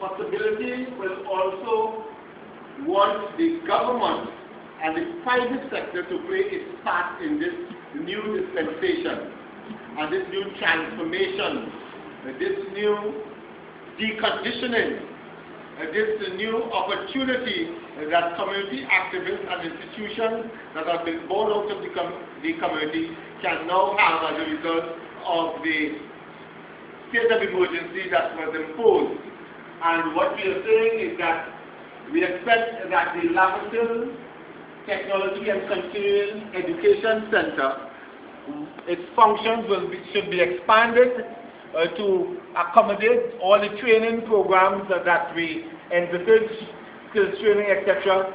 possibility will also want the government and the private sector to play its part in this new dispensation and this new transformation, this new deconditioning, this new opportunity that community activists and institutions that have been born out of the community can now have as a result of the state of emergency that was imposed. And what we are saying is that we expect that the Laventille Technology and Continuing Education Center, its functions should be expanded to accommodate all the training programs that we envisage, skills training, etc.,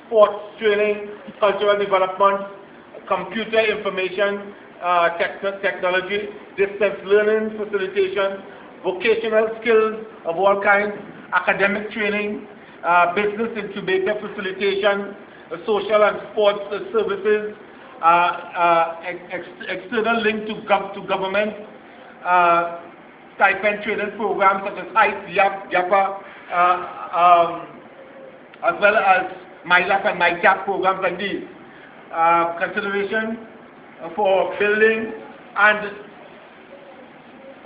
sports training, cultural development, computer information technology, distance learning facilitation, vocational skills of all kinds, academic training, business incubator facilitation, social and sports services, external link to government, stipend training programs such as HITE, YAPA, as well as MyLAP and MyCAP programs like these. Consideration for building and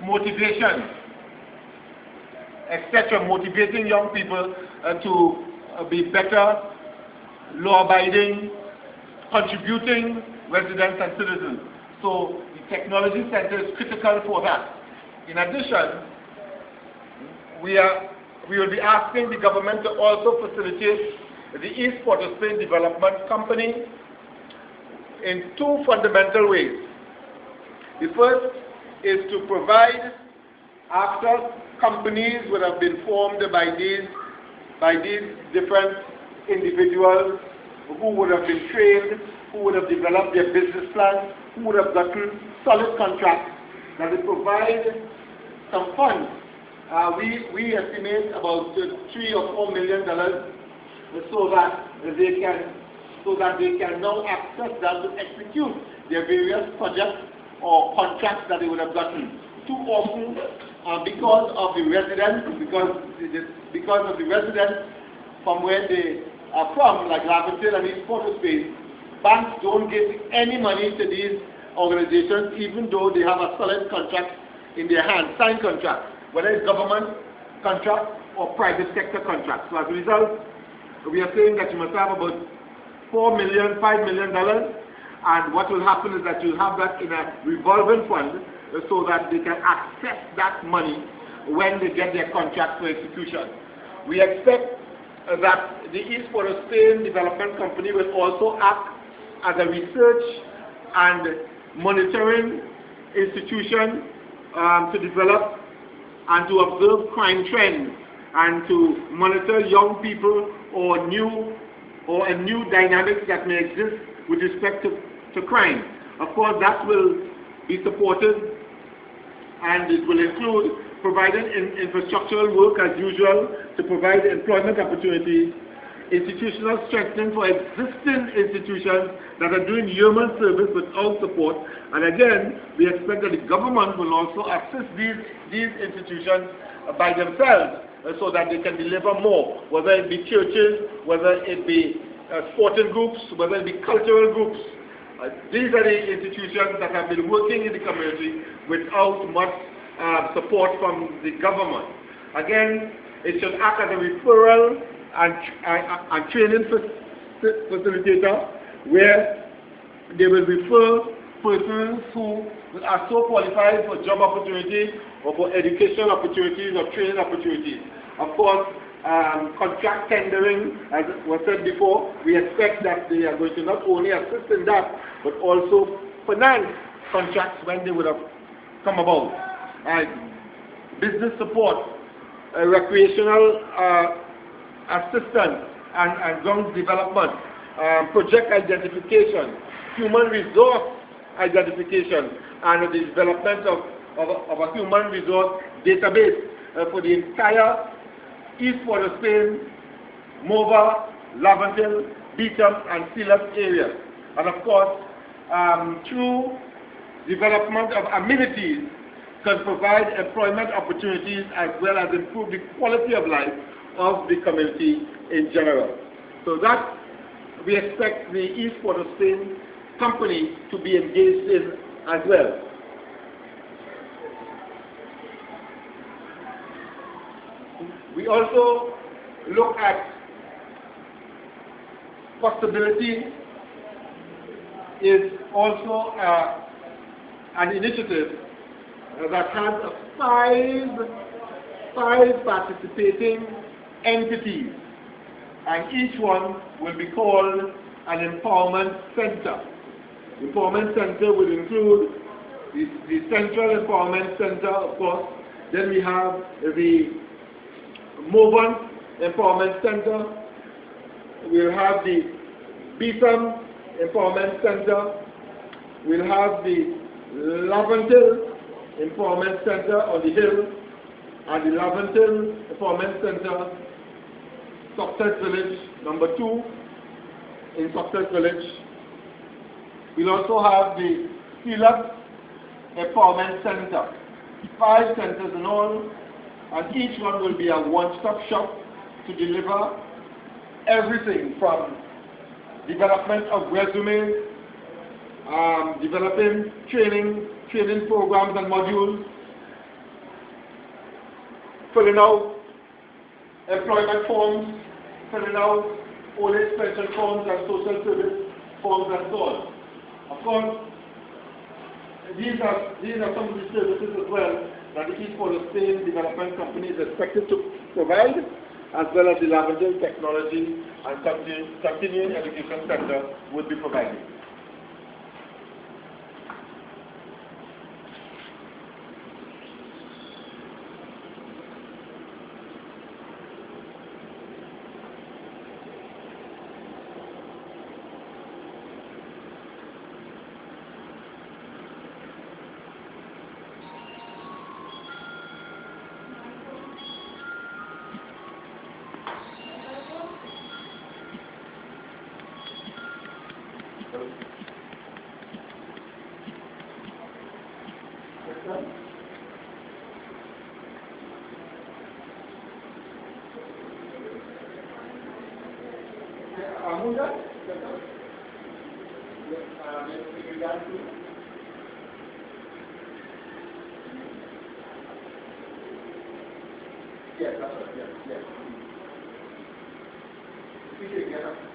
motivation, etc., motivating young people to be better, law-abiding, contributing residents and citizens. So the technology center is critical for that. In addition, we will be asking the government to also facilitate the East Port of Spain Development Company in two fundamental ways. The first is to provide, after companies would have been formed by these different individuals who would have been trained, who would have developed their business plans, who would have gotten solid contracts, that they provide some funds. We estimate about $3 or $4 million so that they can now access that to execute their various projects or contracts that they would have gotten. Too often, because of the residents from where they are from, like Laventille and East Port of Spain, banks don't give any money to these organizations, even though they have a solid contract in their hands, signed contract, whether it's government contract or private sector contract. So as a result, we are saying that you must have about $4 million, $5 million, and what will happen is that you have that in a revolving fund so that they can access that money when they get their contract for execution. We expect that the East Port of Spain Development Company will also act as a research and monitoring institution to develop and to observe crime trends and to monitor young people or a new dynamics that may exist with respect to crime. Of course, that will be supported, and it will include providing infrastructural work as usual to provide employment opportunities, institutional strengthening for existing institutions that are doing human service without support. And again, we expect that the government will also assist these institutions by themselves so that they can deliver more, whether it be churches, whether it be sporting groups, whether it be cultural groups. These are the institutions that have been working in the community without much support from the government. Again, it should act as a referral and training facilitator, where they will refer persons who are so qualified for job opportunities or for educational opportunities or training opportunities. Of course, contract tendering, as was said before, we expect that they are going to not only assist in that, but also finance contracts when they would have come about. Business support, recreational assistance and ground development, project identification, human resource identification, and the development of a human resource database for the entire East Port of Spain, Mova, Laventille, Beetham, and Sealup areas. And of course, through development of amenities can provide employment opportunities as well as improve the quality of life of the community in general. So that we expect the East Port of Spain company to be engaged in as well. We also look at possibility is also an initiative that has five participating entities, and each one will be called an empowerment center. The empowerment center will include the Central Empowerment Center, of course. Then we have the Mobile Empowerment Center. We'll have the Beetham Empowerment Center. We'll have the Laventille Empowerment Center on the hill, and the Laventille Empowerment Center, Success Village, number 2 in Success Village. We'll also have the Philip Empowerment Center. 5 centers in all, and each one will be a one-stop shop to deliver everything from development of resumes, developing training programs and modules, filling out employment forms, filling out old age pension forms and social service forms and so on. Of course, these are some of the services as well that the East Port of Spain Development Company is expected to provide, as well as the Laventille Technology and Continuing Education Center would be providing. Yes, that's right. Yes.